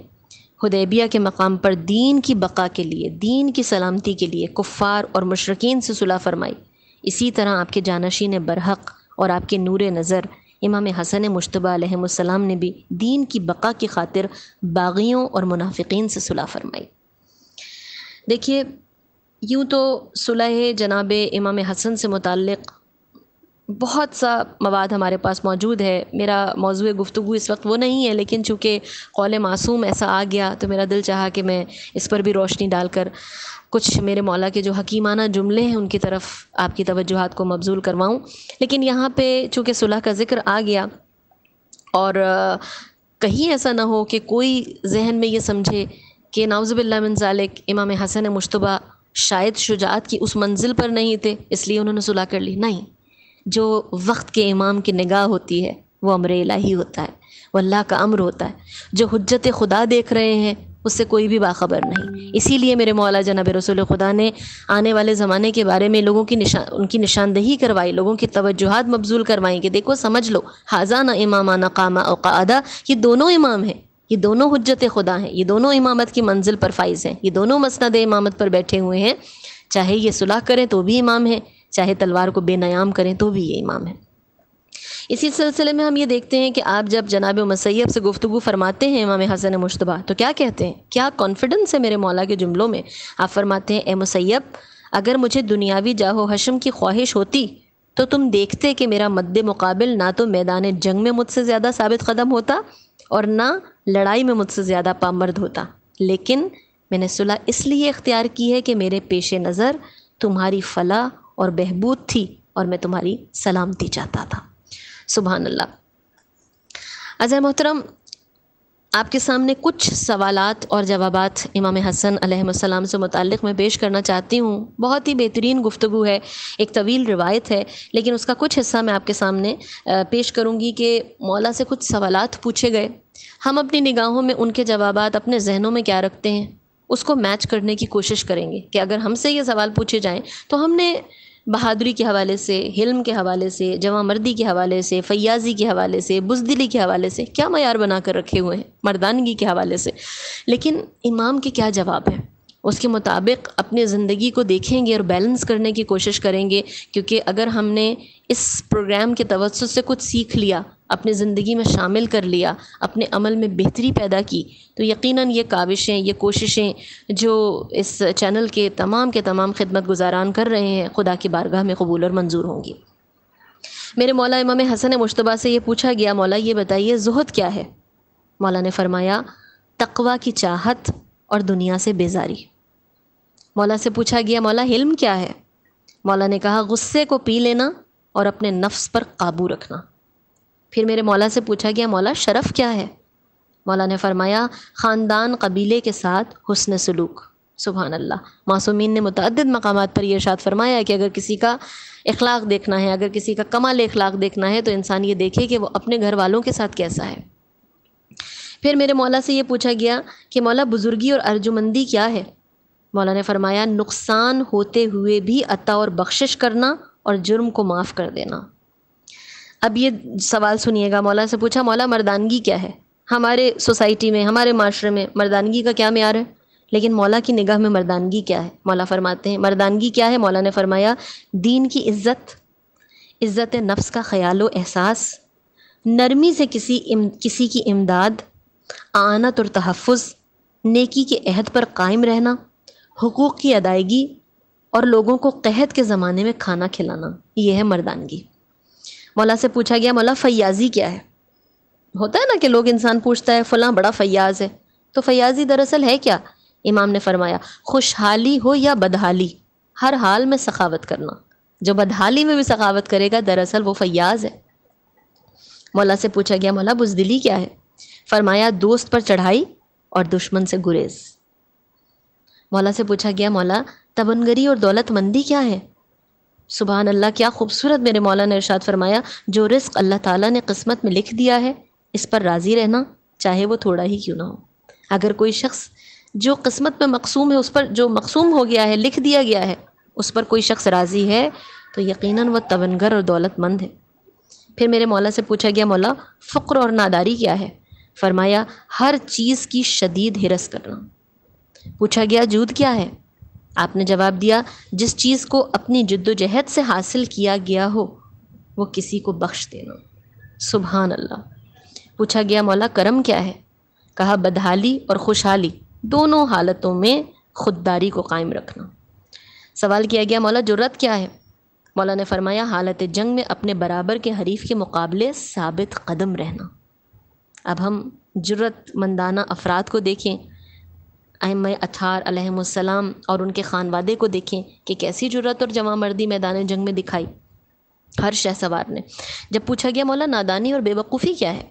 حدیبیہ کے مقام پر دین کی بقا کے لیے، دین کی سلامتی کے لیے کفار اور مشرکین سے صلح فرمائی، اسی طرح آپ کے جانشین برحق اور آپ کے نور نظر امام حسن مجتبیٰ علیہ السلام نے بھی دین کی بقا کی خاطر باغیوں اور منافقین سے صلح فرمائی۔ دیکھیے، یوں تو صلح جناب امام حسن سے متعلق بہت سا مواد ہمارے پاس موجود ہے۔ میرا موضوع گفتگو اس وقت وہ نہیں ہے، لیکن چونکہ قول معصوم ایسا آ گیا تو میرا دل چاہا کہ میں اس پر بھی روشنی ڈال کر کچھ میرے مولا کے جو حکیمانہ جملے ہیں ان کی طرف آپ کی توجہات کو مبذول کرواؤں۔ لیکن یہاں پہ چونکہ صلح کا ذکر آ گیا، اور کہیں ایسا نہ ہو کہ کوئی ذہن میں یہ سمجھے کہ نعوذ باللہ من ذالک امام حسن مجتبیٰ شاید شجاعت کی اس منزل پر نہیں تھے اس لیے انہوں نے صلح کر لی۔ نہیں، جو وقت کے امام کی نگاہ ہوتی ہے وہ امر الہی ہوتا ہے، وہ اللہ کا امر ہوتا ہے۔ جو حجت خدا دیکھ رہے ہیں اس سے کوئی بھی باخبر نہیں۔ اسی لیے میرے مولا جناب رسول خدا نے آنے والے زمانے کے بارے میں لوگوں کی ان کی نشاندہی کروائی، لوگوں کی توجہات مبذول کروائیں کہ دیکھو، سمجھ لو، حاذان امامان قام او قعدا، یہ دونوں امام ہیں، یہ دونوں حجت خدا ہیں، یہ دونوں امامت کی منزل پر فائز ہیں، یہ دونوں مسند امامت پر بیٹھے ہوئے ہیں۔ چاہے یہ صلح کریں تو بھی امام ہیں، چاہے تلوار کو بے نیام کریں تو بھی یہ امام ہیں۔ اسی سلسلے میں ہم یہ دیکھتے ہیں کہ آپ جب جناب مسیب سے گفتگو فرماتے ہیں امام حسن مجتبیٰ تو کیا کہتے ہیں؟ کیا کانفیڈنس ہے میرے مولا کے جملوں میں۔ آپ فرماتے ہیں، اے مسیب، اگر مجھے دنیاوی جاہ و حشم کی خواہش ہوتی تو تم دیکھتے کہ میرا مد مقابل نہ تو میدان جنگ میں مجھ سے زیادہ ثابت قدم ہوتا اور نہ لڑائی میں مجھ سے زیادہ پامرد ہوتا، لیکن میں نے صلح اس لیے اختیار کی ہے کہ میرے پیش نظر تمہاری فلاح اور بہبود تھی اور میں تمہاری سلامتی چاہتا تھا۔ سبحان اللہ۔ عزیز محترم، آپ کے سامنے کچھ سوالات اور جوابات امام حسن علیہ السلام سے متعلق میں پیش کرنا چاہتی ہوں۔ بہت ہی بہترین گفتگو ہے، ایک طویل روایت ہے، لیکن اس کا کچھ حصہ میں آپ کے سامنے پیش کروں گی کہ مولا سے کچھ سوالات پوچھے گئے، ہم اپنی نگاہوں میں ان کے جوابات اپنے ذہنوں میں کیا رکھتے ہیں اس کو میچ کرنے کی کوشش کریں گے کہ اگر ہم سے یہ سوال پوچھے جائیں تو ہم نے بہادری کے حوالے سے، حلم کے حوالے سے، جواں مردی کے حوالے سے، فیاضی کے حوالے سے، بزدلی کے حوالے سے کیا معیار بنا کر رکھے ہوئے ہیں، مردانگی کے حوالے سے، لیکن امام کے کیا جواب ہیں اس کے مطابق اپنی زندگی کو دیکھیں گے اور بیلنس کرنے کی کوشش کریں گے، کیونکہ اگر ہم نے اس پروگرام کے توسط سے کچھ سیکھ لیا، اپنی زندگی میں شامل کر لیا، اپنے عمل میں بہتری پیدا کی، تو یقیناً یہ کاوشیں، یہ کوششیں جو اس چینل کے تمام خدمت گزاران کر رہے ہیں خدا کی بارگاہ میں قبول اور منظور ہوں گی۔ میرے مولا امام حسن مجتبیٰ سے یہ پوچھا گیا، مولا یہ بتائیے زہد کیا ہے؟ مولا نے فرمایا، تقویٰ کی چاہت اور دنیا سے بیزاری۔ مولا سے پوچھا گیا، مولا حلم کیا ہے؟ مولا نے کہا، غصے کو پی لینا اور اپنے نفس پر قابو رکھنا۔ پھر میرے مولا سے پوچھا گیا، مولا شرف کیا ہے؟ مولا نے فرمایا خاندان قبیلے کے ساتھ حسن سلوک. سبحان اللہ. معصومین نے متعدد مقامات پر یہ ارشاد فرمایا ہے کہ اگر کسی کا اخلاق دیکھنا ہے، اگر کسی کا کمال اخلاق دیکھنا ہے تو انسان یہ دیکھے کہ وہ اپنے گھر والوں کے ساتھ کیسا ہے. پھر میرے مولا سے یہ پوچھا گیا کہ مولا بزرگی اور ارجمندی کیا ہے؟ مولا نے فرمایا نقصان ہوتے ہوئے بھی عطا اور بخشش کرنا اور جرم کو معاف کر دینا. اب یہ سوال سنیے گا. مولا سے پوچھا مولا مردانگی کیا ہے؟ ہمارے سوسائٹی میں، ہمارے معاشرے میں مردانگی کا کیا معیار ہے؟ لیکن مولا کی نگاہ میں مردانگی کیا ہے؟ مولا فرماتے ہیں مردانگی کیا ہے؟ مولا نے فرمایا دین کی عزت، عزت نفس کا خیال و احساس، نرمی سے کسی کی امداد، اعانت اور تحفظ، نیکی کے عہد پر قائم رہنا، حقوق کی ادائیگی اور لوگوں کو قحط کے زمانے میں کھانا کھلانا. یہ ہے مردانگی. مولا سے پوچھا گیا مولا فیاضی کیا ہے؟ ہوتا ہے نا کہ لوگ انسان پوچھتا ہے فلاں بڑا فیاض ہے، تو فیاضی دراصل ہے کیا؟ امام نے فرمایا خوشحالی ہو یا بدحالی، ہر حال میں سخاوت کرنا. جو بدحالی میں بھی سخاوت کرے گا دراصل وہ فیاض ہے. مولا سے پوچھا گیا مولا بزدلی کیا ہے؟ فرمایا دوست پر چڑھائی اور دشمن سے گریز. مولا سے پوچھا گیا مولا تبنگری اور دولت مندی کیا ہے؟ سبحان اللہ، کیا خوبصورت میرے مولا نے ارشاد فرمایا جو رزق اللہ تعالیٰ نے قسمت میں لکھ دیا ہے اس پر راضی رہنا، چاہے وہ تھوڑا ہی کیوں نہ ہو. اگر کوئی شخص جو قسمت میں مقسوم ہے، اس پر جو مقسوم ہو گیا ہے، لکھ دیا گیا ہے، اس پر کوئی شخص راضی ہے تو یقیناً وہ تبنگر اور دولت مند ہے. پھر میرے مولا سے پوچھا گیا مولا فقر اور ناداری کیا ہے؟ فرمایا ہر چیز کی شدید ہرس کرنا. پوچھا گیا جود کیا ہے؟ آپ نے جواب دیا جس چیز کو اپنی جد و جہد سے حاصل کیا گیا ہو وہ کسی کو بخش دینا. سبحان اللہ. پوچھا گیا مولا کرم کیا ہے؟ کہا بدحالی اور خوشحالی دونوں حالتوں میں خودداری کو قائم رکھنا. سوال کیا گیا مولا جرت کیا ہے؟ مولا نے فرمایا حالت جنگ میں اپنے برابر کے حریف کے مقابلے ثابت قدم رہنا. اب ہم جرت مندانہ افراد کو دیکھیں، ائمہ اطہار علیہم السلام اور ان کے خانوادے کو دیکھیں کہ کیسی جرت اور جواں مردی میدان جنگ میں دکھائی ہر شہ سوار نے. جب پوچھا گیا مولا نادانی اور بے وقوفی کیا ہے؟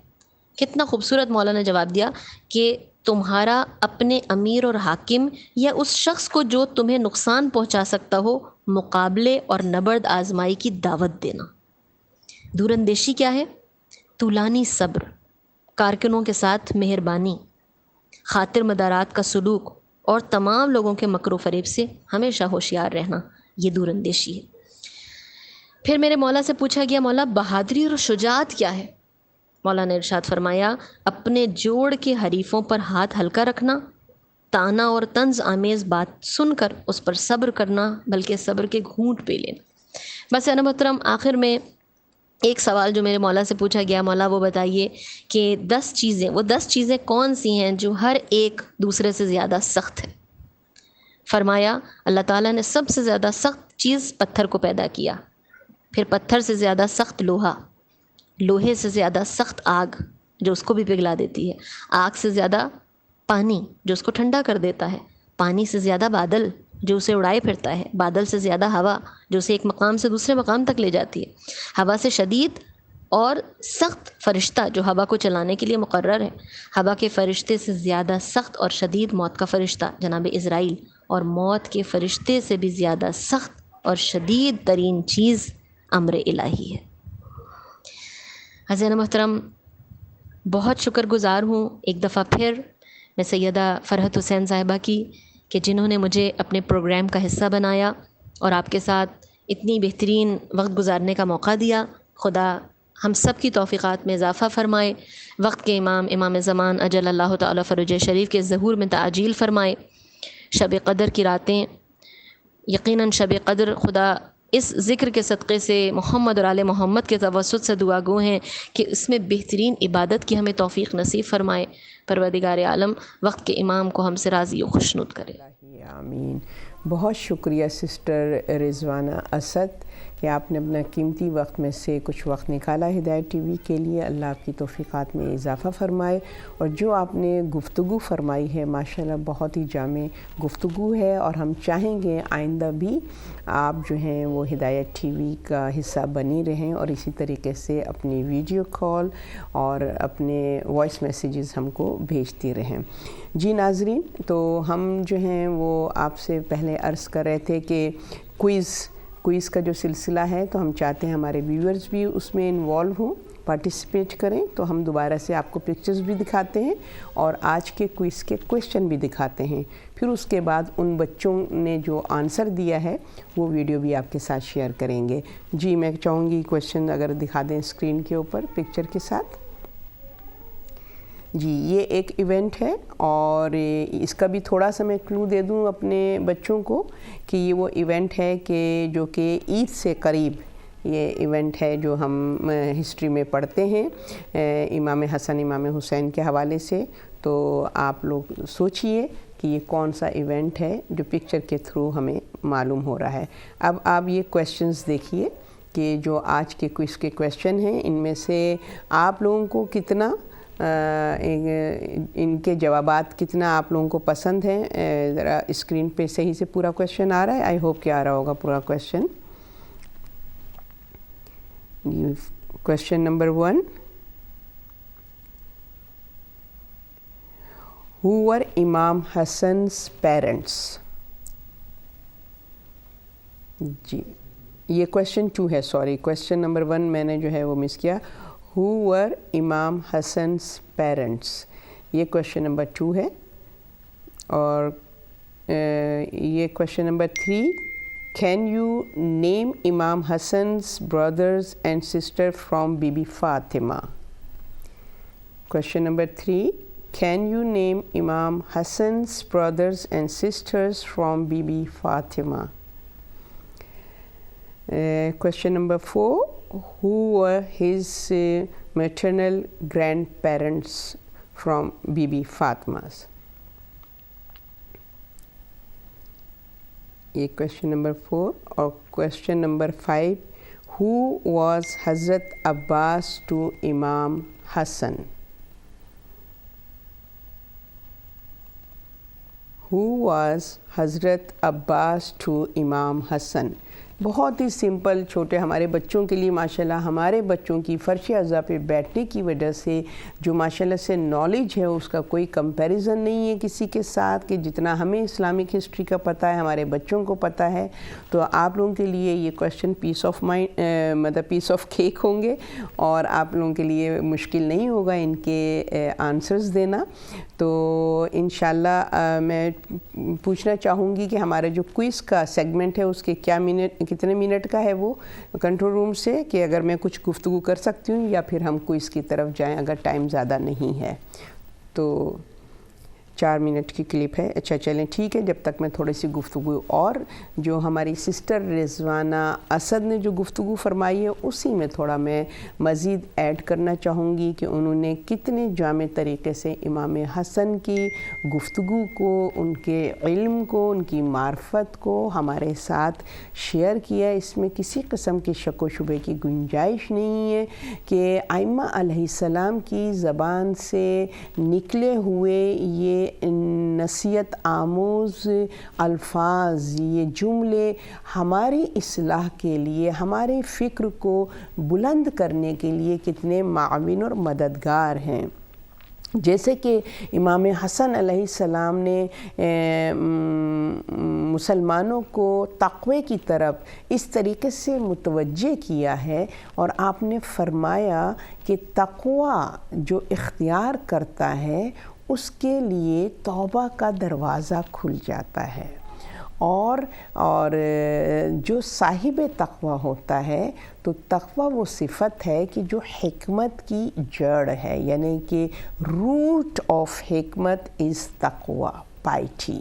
کتنا خوبصورت مولا نے جواب دیا کہ تمہارا اپنے امیر اور حاکم یا اس شخص کو جو تمہیں نقصان پہنچا سکتا ہو مقابلے اور نبرد آزمائی کی دعوت دینا. دور اندیشی کیا ہے؟ طولانی صبر، کارکنوں کے ساتھ مہربانی، خاطر مدارات کا سلوک اور تمام لوگوں کے مکر و فریب سے ہمیشہ ہوشیار رہنا، یہ دور اندیشی ہے. پھر میرے مولا سے پوچھا گیا مولا بہادری اور شجاعت کیا ہے؟ مولا نے ارشاد فرمایا اپنے جوڑ کے حریفوں پر ہاتھ ہلکا رکھنا، تانا اور طنز آمیز بات سن کر اس پر صبر کرنا، بلکہ صبر کے گھونٹ پی لینا. بس محترم آخر میں ایک سوال جو میرے مولا سے پوچھا گیا مولا وہ بتائیے کہ 10 چیزیں کون سی ہیں جو ہر ایک دوسرے سے زیادہ سخت ہے؟ فرمایا اللہ تعالیٰ نے سب سے زیادہ سخت چیز پتھر کو پیدا کیا، پھر پتھر سے زیادہ سخت لوہا، لوہے سے زیادہ سخت آگ جو اس کو بھی پگھلا دیتی ہے، آگ سے زیادہ پانی جو اس کو ٹھنڈا کر دیتا ہے، پانی سے زیادہ بادل جو اسے اڑائے پھرتا ہے، بادل سے زیادہ ہوا جو اسے ایک مقام سے دوسرے مقام تک لے جاتی ہے، ہوا سے شدید اور سخت فرشتہ جو ہوا کو چلانے کے لیے مقرر ہے، ہوا کے فرشتے سے زیادہ سخت اور شدید موت کا فرشتہ جناب عزرائیل، اور موت کے فرشتے سے بھی زیادہ سخت اور شدید ترین چیز امر الہی ہے. حضرت محترم بہت شکر گزار ہوں ایک دفعہ پھر میں سیدہ فرحت حسین صاحبہ کی کہ جنہوں نے مجھے اپنے پروگرام کا حصہ بنایا اور آپ کے ساتھ اتنی بہترین وقت گزارنے کا موقع دیا. خدا ہم سب کی توفیقات میں اضافہ فرمائے، وقت کے امام زمان اجل اللہ تعالی فرج شریف کے ظہور میں تعجیل فرمائے. شب قدر کی راتیں یقیناً شب قدر خدا اس ذکر کے صدقے سے محمد اور آل محمد کے توسط سے دعا گو ہیں کہ اس میں بہترین عبادت کی ہمیں توفیق نصیب فرمائے. پروردگار عالم وقت کے امام کو ہم سے راضی و خوشنود کرے. آمین. بہت شکریہ سسٹر رضوانہ اسد کہ آپ نے اپنا قیمتی وقت میں سے کچھ وقت نکالا ہدایت ٹی وی کے لیے. اللہ آپ کی توفیقات میں اضافہ فرمائے. اور جو آپ نے گفتگو فرمائی ہے ماشاءاللہ بہت ہی جامع گفتگو ہے, اور ہم چاہیں گے آئندہ بھی آپ جو ہیں وہ ہدایت ٹی وی کا حصہ بنی رہیں, اور اسی طریقے سے اپنی ویڈیو کال اور اپنے وائس میسیجز ہم کو بھیجتی رہیں. جی ناظرین, تو ہم جو ہیں وہ آپ سے پہلے عرض کر رہے تھے کہ کوئز کا جو سلسلہ ہے, تو ہم چاہتے ہیں ہمارے ویورز بھی اس میں انوالو ہوں, پارٹیسپیٹ کریں. تو ہم دوبارہ سے آپ کو پکچرز بھی دکھاتے ہیں اور آج کے کوئز کے کویشچن بھی دکھاتے ہیں. پھر اس کے بعد ان بچوں نے جو آنسر دیا ہے وہ ویڈیو بھی آپ کے ساتھ شیئر کریں گے. جی میں چاہوں گی کویشچن اگر دکھا دیں اسکرین کے اوپر پکچر کے ساتھ. جی یہ ایک ایونٹ ہے, اور اس کا بھی تھوڑا سا میں کلو دے دوں اپنے بچوں کو کہ یہ وہ ایونٹ ہے کہ جو کہ عید سے قریب یہ ایونٹ ہے جو ہم ہسٹری میں پڑھتے ہیں امام حسن امام حسین کے حوالے سے. تو آپ لوگ سوچئے کہ یہ کون سا ایونٹ ہے جو پکچر کے تھرو ہمیں معلوم ہو رہا ہے. اب آپ یہ کویشچنز دیکھیے کہ جو آج کے کوئز کے کویشچن ہیں ان میں سے آپ لوگوں کو کتنا ان کے جوابات کتنا آپ لوگوں کو پسند ہیں. ذرا اسکرین پہ صحیح سے پورا کویشچن آ رہا ہے؟ آئی ہوپ کہ آ رہا ہوگا پورا question. Question number 1, Who were Imam Hassan's parents? جی یہ کویشچن 2 ہے, سوری کویشچن نمبر 1 میں نے جو ہے وہ مس کیا. Who were Imam Hassan's parents? یہ کویشچن نمبر 2 ہے. اور یہ question number 3, Can you name Imam Hassan's brothers and sister from Bibi Fatima? Question number 3, Can you name Imam Hassan's brothers and sisters from Bibi Fatima? Question number 4, Who were his maternal grandparents from Bibi Fatima's? یہ question number 4. اور question number 5, Who was Hazrat Abbas to Imam Hassan? Who was Hazrat Abbas to Imam Hassan? بہت ہی simple, چھوٹے ہمارے بچوں کے لیے ماشاءاللہ ہمارے بچوں کی فرش اعضاء پہ بیٹھنے کی وجہ سے جو ماشاءاللہ سے نالج ہے اس کا کوئی کمپیریزن نہیں ہے کسی کے ساتھ, کہ جتنا ہمیں اسلامک ہسٹری کا پتہ ہے ہمارے بچوں کو پتہ ہے. تو آپ لوگوں کے لیے یہ کویشچن پیس آف مائنڈ مطلب پیس آف کیک ہوں گے, اور آپ لوگوں کے لیے مشکل نہیں ہوگا ان کے آنسرز دینا. تو انشاءاللہ میں پوچھنا چاہوں گی کہ ہمارا جو کوئز کا سیگمنٹ ہے اس کے کتنے منٹ کا ہے وہ کنٹرول روم سے, کہ اگر میں کچھ گفتگو کر سکتی ہوں یا پھر ہم کوئز کی طرف جائیں اگر ٹائم زیادہ نہیں ہے. تو 4 منٹ کی کلپ ہے. اچھا چلیں ٹھیک ہے, جب تک میں تھوڑی سی گفتگو اور جو ہماری سسٹر رضوانہ اسد نے جو گفتگو فرمائی ہے اسی میں تھوڑا میں مزید ایڈ کرنا چاہوں گی کہ انہوں نے کتنے جامع طریقے سے امام حسن کی گفتگو کو, ان کے علم کو, ان کی معرفت کو ہمارے ساتھ شیئر کیا. اس میں کسی قسم کی شک و شبے کی گنجائش نہیں ہے کہ ائمہ علیہ السلام کی زبان سے نکلے ہوئے یہ نصیحت آموز الفاظ, یہ جملے ہماری اصلاح کے لیے, ہمارے فکر کو بلند کرنے کے لیے کتنے معاون اور مددگار ہیں. جیسے کہ امام حسن علیہ السلام نے مسلمانوں کو تقوی کی طرف اس طریقے سے متوجہ کیا ہے, اور آپ نے فرمایا کہ تقوی جو اختیار کرتا ہے اس کے لیے توبہ کا دروازہ کھل جاتا ہے, اور جو صاحب تقوی ہوتا ہے تو تقوی وہ صفت ہے کہ جو حکمت کی جڑ ہے, یعنی کہ روٹ آف حکمت از تقوی, piety.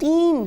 3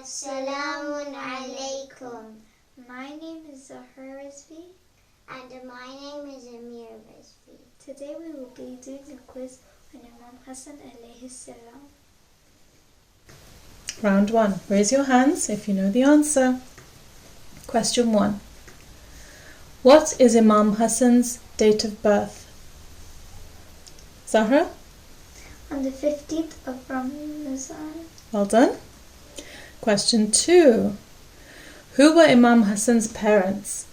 Assalamun alaikum. My name is Zahra Rizvi. And my name is Amir Rizvi. Today we will be doing a quiz on Imam Hassan alayhi salam. Round 1. Raise your hands if you know the answer. Question 1. What is Imam Hassan's date of birth? Zahra? On the 15th of Ramadan. Well done. Question 2. Who were Imam Hassan's parents?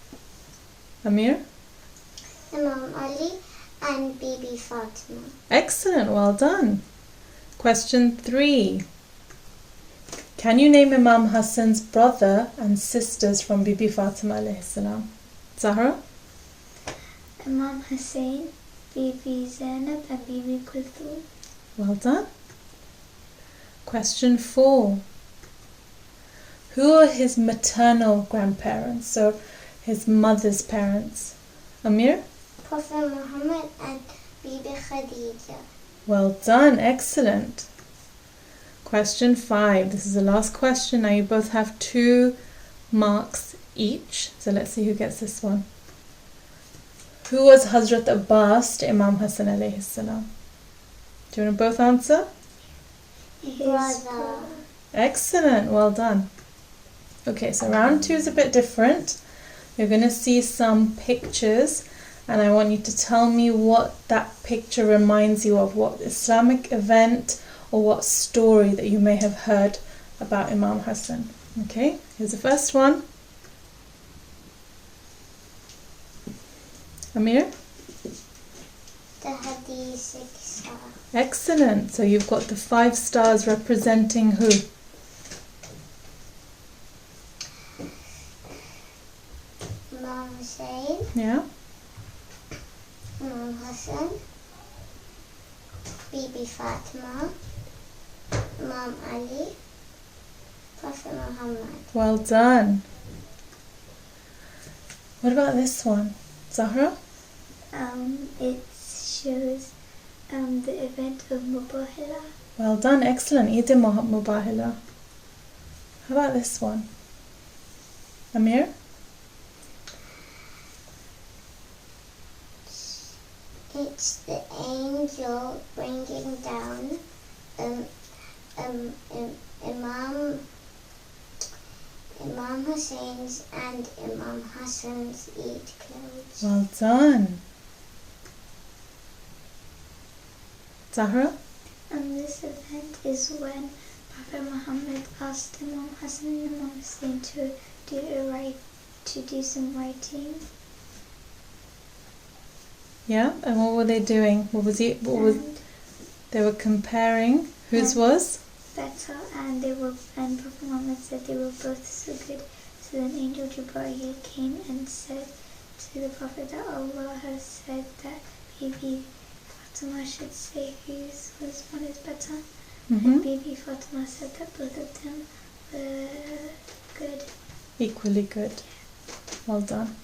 Amir? Imam Ali and Bibi Fatima. Excellent, well done. Question 3. Can you name Imam Hassan's brother and sisters from Bibi Fatima alayhi salam? Zahra? Imam Hussein, Bibi Zainab and Bibi Kulthum. Well done. Question 4. Who are his maternal grandparents? So his mother's parents. Amir? Prophet Muhammad and Bibi Khadija. Well done. Excellent. Question 5. This is the last question. Now you both have 2 marks each. So let's see who gets this one. Who was Hazrat Abbas to Imam Hassan alayhi salam? Do you want to both answer? Brother. Excellent. Well done. Okay, so round 2 is a bit different. You're going to see some pictures and I want you to tell me what that picture reminds you of, what Islamic event or what story that you may have heard about Imam Hassan. Okay, here's the first one. Amir? The Hadith 6 star. Excellent. So you've got the 5 stars representing who? Imam Hussein, Yeah? Imam Hassan, Bibi Fatima, Imam Ali, Prophet Muhammad. Well done. What about this one? Zahra? It shows the event of Mubahila. Well done. Excellent. Eid Mubahila. How about this one? Amir? It's the angel bringing down Imam Hussein's and Imam Hassan's Eid clothes. Well done. Zahra? This event is when Prophet Muhammad asked Imam Hassan and Imam Hussein to do some writing. Yeah, and what were they doing? They were comparing whose was? Better, and Prophet Muhammad said they were both so good. So then Angel Jibreel came and said to the Prophet that Allah has said that Bibi Fatima should say whose one is better. And Bibi Fatima said that both of them were good. Equally good. Well done.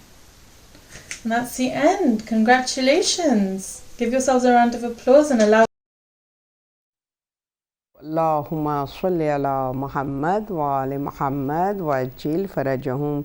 And that's the end. Congratulations. Give yourselves a round of applause and allow Allahumma salli ala Muhammad wa ali Muhammad wa ajil farajahum.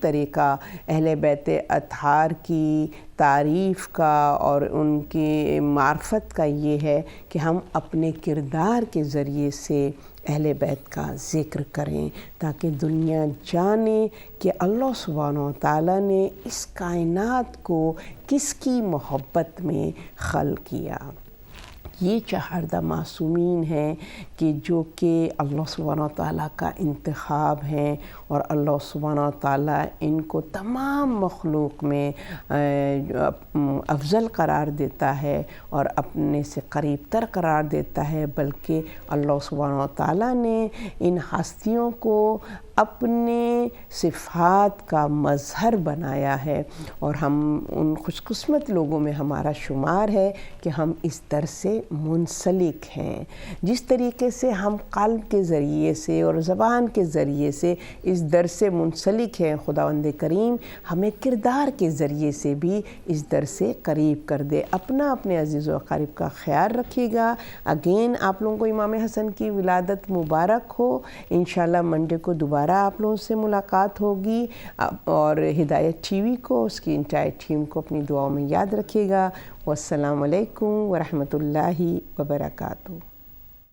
طریقہ اہل بیت اطہار کی تعریف کا اور ان کی معرفت کا یہ ہے کہ ہم اپنے کردار کے ذریعے سے اہل بیت کا ذکر کریں، تاکہ دنیا جانے کہ اللہ سبحانہ و تعالیٰ نے اس کائنات کو کس کی محبت میں خلق کیا۔ یہ چہاردہ معصومین ہیں کہ جو کہ اللہ سبحانہ و تعالیٰ کا انتخاب ہیں، اور اللہ سبحانہ و تعالیٰ ان کو تمام مخلوق میں افضل قرار دیتا ہے اور اپنے سے قریب تر قرار دیتا ہے، بلکہ اللہ سبحانہ و تعالیٰ نے ان ہستیوں کو اپنے صفات کا مظہر بنایا ہے، اور ہم ان خوش قسمت لوگوں میں ہمارا شمار ہے کہ ہم اس در سے منسلک ہیں۔ جس طریقے سے ہم قلب کے ذریعے سے اور زبان کے ذریعے سے اس در سے منسلک ہیں، خداوند کریم ہمیں کردار کے ذریعے سے بھی اس در سے قریب کر دے۔ اپنے عزیز و اقارب کا خیال رکھیے گا۔ اگین آپ لوگوں کو امام حسن کی ولادت مبارک ہو۔ انشاءاللہ منڈے کو دوبارہ آپ لوگوں سے ملاقات ہوگی، اور ہدایت ٹی وی کو، اس کی انٹائر ٹیم کو اپنی دعاؤں میں یاد رکھیے گا۔ والسلام علیکم ورحمۃ اللہ وبرکاتہ۔